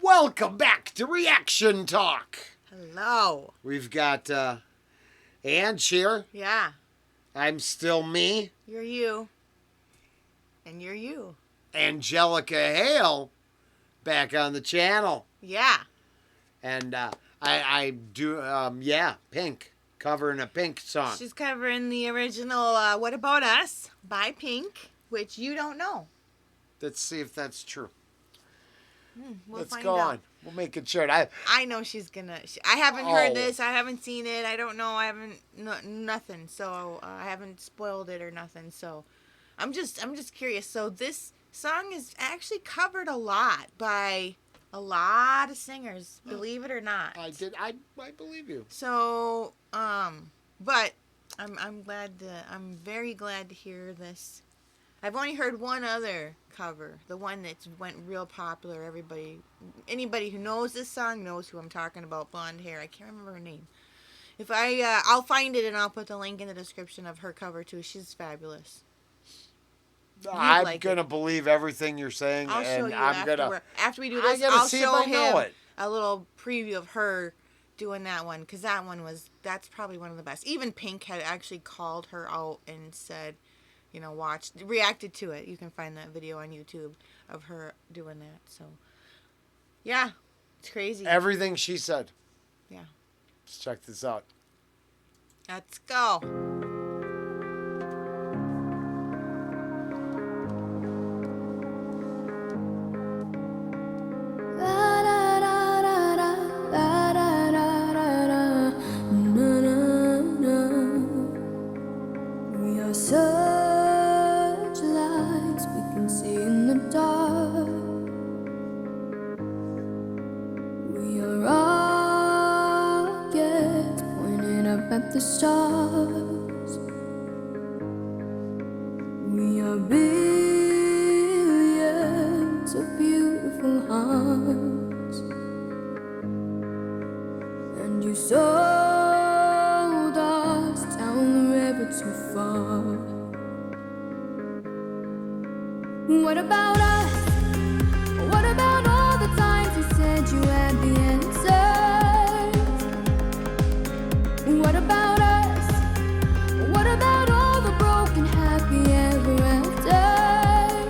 Welcome back to Reaction Talk. Hello. We've got Ange here. Yeah. I'm still me. You're you. And you're you. Angelica Hale back on the channel. Yeah. And I do, Pink. Covering a Pink song. She's covering the original What About Us by Pink, which you don't know. Let's see if that's true. We'll Let's find go out. on. We'll make it short. I know she's gonna. I haven't heard this. I haven't seen it. I don't know. I haven't nothing. So I haven't spoiled it or nothing. So I'm just curious. So this song is actually covered a lot by a lot of singers. Believe it or not. I believe you. So but I'm very glad to hear this. I've only heard one other cover, the one that went real popular. Anybody who knows this song knows who I'm talking about. Blonde hair. I can't remember her name. If I'll find it and I'll put the link in the description of her cover too. She's fabulous. I'm gonna believe everything you're saying, I'll show and you after we do this. I'll show him a little preview of her doing that one, because that's probably one of the best. Even Pink had actually called her out and said, reacted to it. You can find that video on YouTube of her doing that. So, yeah, it's crazy. Everything she said. Yeah. Let's check this out. Let's go. Searchlights we can see in the dark. We are rockets pointing up at the stars. We are billions of beautiful hearts. And you sold us down the river too far. What about us? What about all the times you said you had the answers? What about us? What about all the broken happy ever afters?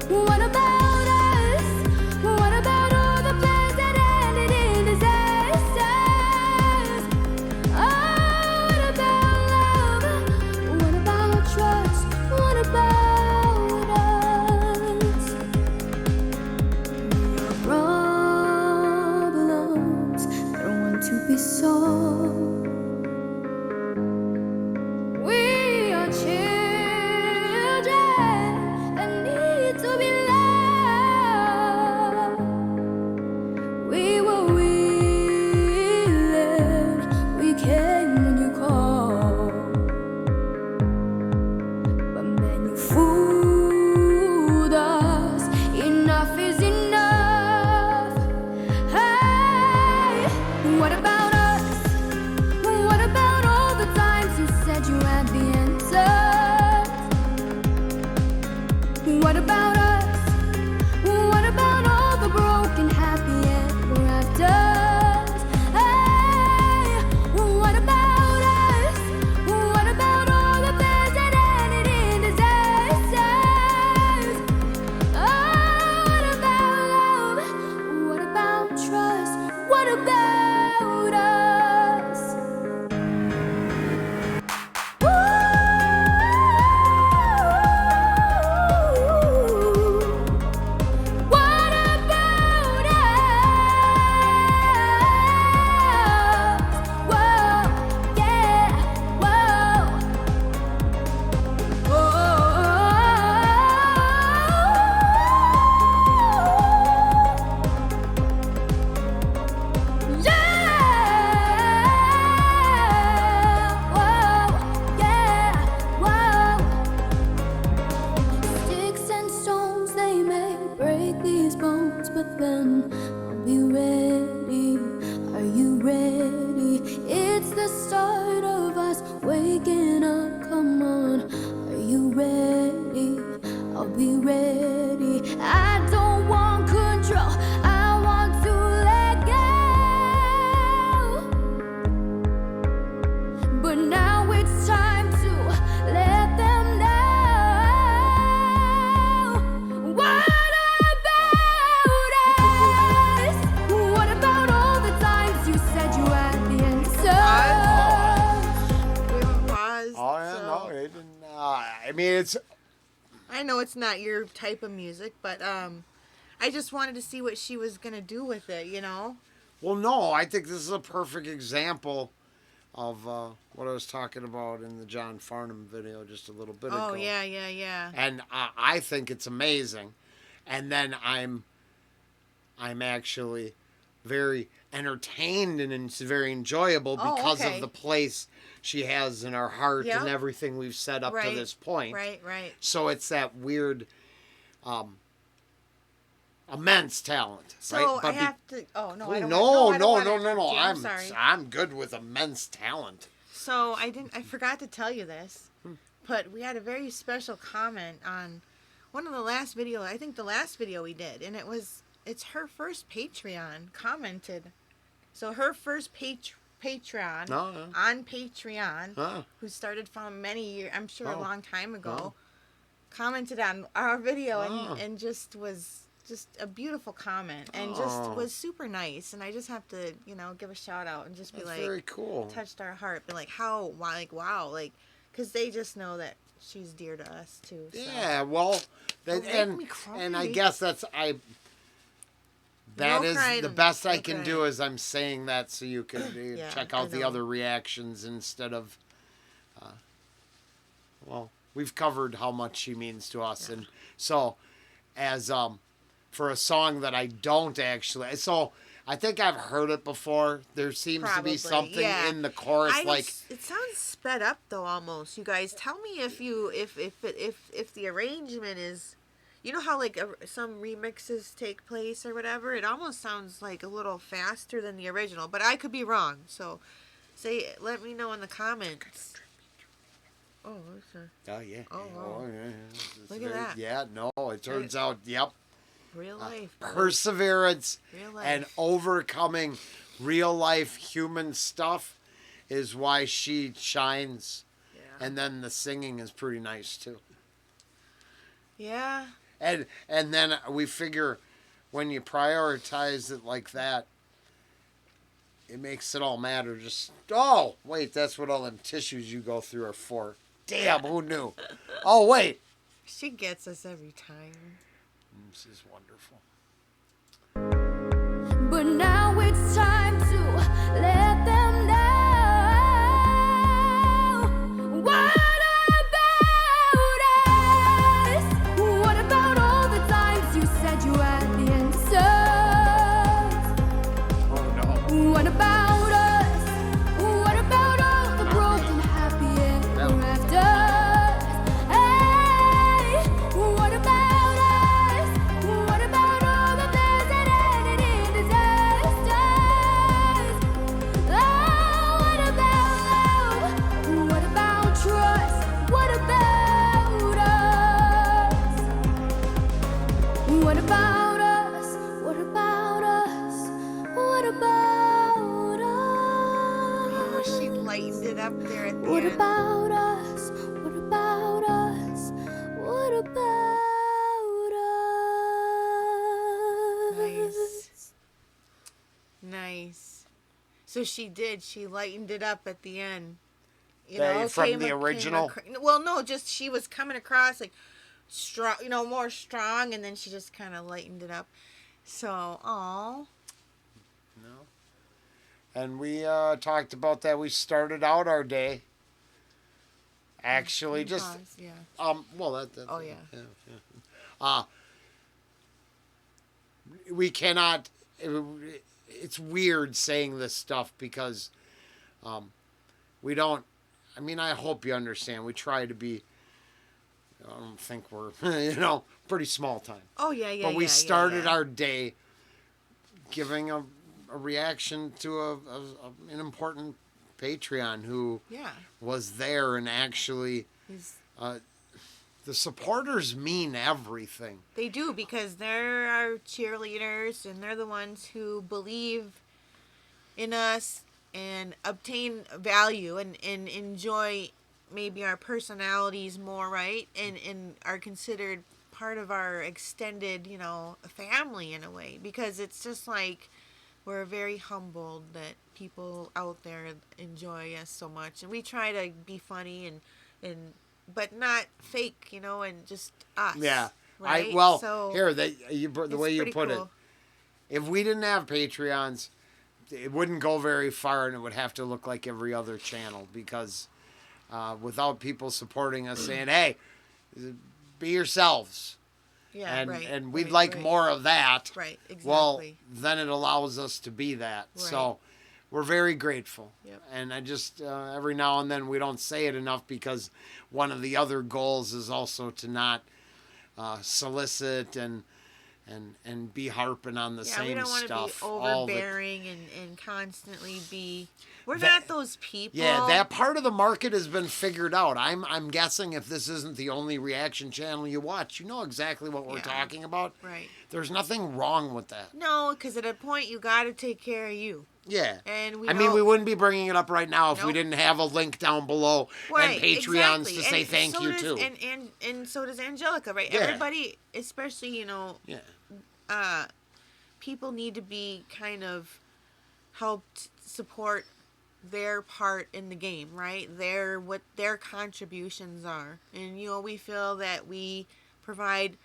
What about us? What about all the plans that ended in disasters? Oh, what about love? What about trust? What about to be solved? We are children that need to be loved. We were willing, we came when you called, but man, you fooled us. Enough is enough. Hey, what about us? What about all the times you said you had the answers? What about us? What about all the broken happy ever afters? Hey, what about us? What about all the plans that ended in disasters? Oh, what about love? What about trust? What about us? What about us? Whoa, yeah, whoa. Sticks and stones, they may break these bones, but then I'll be ready. Are you ready? It's the start of us waking up. Come on, are you ready? I'll be ready. I don't want I mean, it's I know it's not your type of music, but I just wanted to see what she was gonna do with it, you know? well, no. I think this is a perfect example of what I was talking about in the John Farnham video just a little bit ago. Oh yeah. And I think it's amazing. And then I'm actually very entertained and it's very enjoyable Oh, because okay. of the place she has in our heart Yep. and everything we've set up to Right. this point. Right. So it's that weird, immense talent. So right? I have to. Oh no, I don't. No, I don't wanna interrupt you. I'm sorry. I'm good with immense talent. So I forgot to tell you this, but we had a very special comment on one of the last video. I think the last video we did, and it's her first Patreon commented. So her first Patreon on Patreon, who started from many years, I'm sure a long time ago, commented on our video and just was just a beautiful comment and just was super nice. And I just have to, give a shout out and just be That's like, very cool. touched our heart. Be like, wow, because they just know that she's dear to us too. So. Yeah, well, and I guess that is the best I can do is I'm saying that so you can check out the other reactions instead of, we've covered how much she means to us. And so as, for a song that I don't actually, so I think I've heard it before. There seems to be something in the chorus it sounds sped up though almost. You guys, tell me if the arrangement is, you know how like some remixes take place or whatever. It almost sounds like a little faster than the original, but I could be wrong. So, let me know in the comments. Oh, yeah. Oh, wow. Yeah. Look at that. Yeah, no, it turns out, yep. Real life. Perseverance Real life. and overcoming real life human stuff is why she shines. Yeah. And then the singing is pretty nice too. Yeah. And then we figure when you prioritize it like that, it makes it all matter. Just, oh, wait, that's what all them tissues you go through are for. Damn, who knew? Oh, wait. She gets us every time. This is wonderful. But now it's time to let them know. What about us? What about all the times you said you had the answers? Oh, no. What about us? What about all the broken happy ever afters? Hey, what about us? What about all the things that ended in disasters? Oh, what about love? What about trust? What about us? What about us? What about us? What about us? Oh, she lightened it up there at the What end. about us? What about us? What about us? Nice. So she did. She lightened it up at the end. From the original? Well, no, just she was coming across like strong, more strong, and then she just kind of lightened it up. So, aw. No. And we talked about that. We started out our day. Actually, just Pause, yeah. well, that. Oh, yeah. We cannot. It's weird saying this stuff because, we don't. I mean, I hope you understand. We try to be. I don't think we're, pretty small time. Oh yeah. But we started our day giving a reaction to an important Patreon who was there and actually the supporters mean everything. They do, because they're our cheerleaders and they're the ones who believe in us and obtain value and enjoy maybe our personalities more, right? And are considered part of our extended, family in a way, because it's just like we're very humbled that people out there enjoy us so much, and we try to be funny and but not fake, and just us. Yeah. Right? Here, the way you put it, if we didn't have Patreons, it wouldn't go very far, and it would have to look like every other channel, because without people supporting us, saying, hey, be yourselves. Yeah, and we'd like more of that. Right, exactly. Well, then it allows us to be that. Right. So we're very grateful. Yep. And I just, every now and then, we don't say it enough, because one of the other goals is also to not solicit and be harping on the same stuff. Yeah, we don't want to be overbearing and constantly be... We're not those people. Yeah, that part of the market has been figured out. I'm guessing if this isn't the only reaction channel you watch, you know exactly what we're talking about. Right. There's nothing wrong with that. No, because at a point you got to take care of you. Yeah. And we wouldn't be bringing it up right now if we didn't have a link down below and Patreons to say thank you too. And so does Angelica, right? Yeah. Everybody, especially, people need to be kind of helped support their part in the game, right? What their contributions are. And, we feel that we provide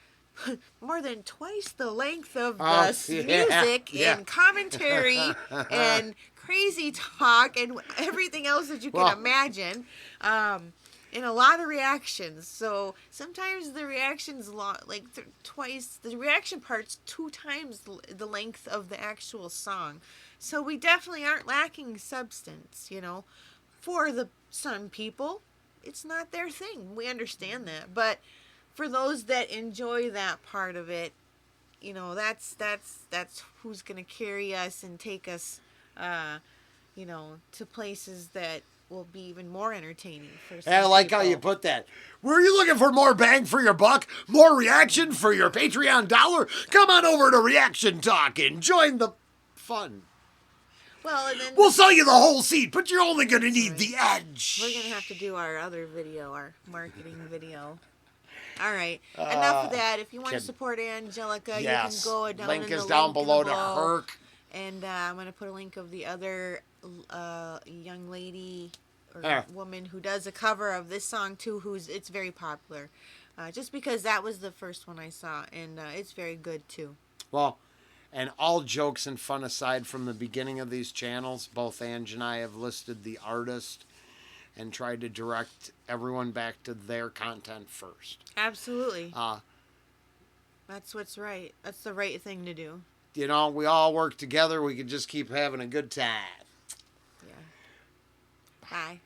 more than twice the length of the music and commentary and crazy talk and everything else that you can imagine. And a lot of reactions. So sometimes the reactions twice, the reaction part's 2 times the length of the actual song. So we definitely aren't lacking substance, For some people, it's not their thing. We understand that. But for those that enjoy that part of it, that's who's going to carry us and take us, to places that will be even more entertaining for some And I like people. how you put that. Were you looking for more bang for your buck? More reaction for your Patreon dollar? Come on over to Reaction Talk and join the fun. Well, and then we'll sell you the whole seat, but you're only going to need the edge. We're going to have to do our other video, our marketing video. All right. Enough of that. If you want to support Angelica, you can go down link in the is down link below to her. And I'm going to put a link of the other young lady or woman who does a cover of this song too. It's very popular. Just because that was the first one I saw, and it's very good too. Well, and all jokes and fun aside, from the beginning of these channels, both Ange and I have listed the artist and tried to direct everyone back to their content first. Absolutely. That's what's right. That's the right thing to do. We all work together. We could just keep having a good time. Yeah. Bye.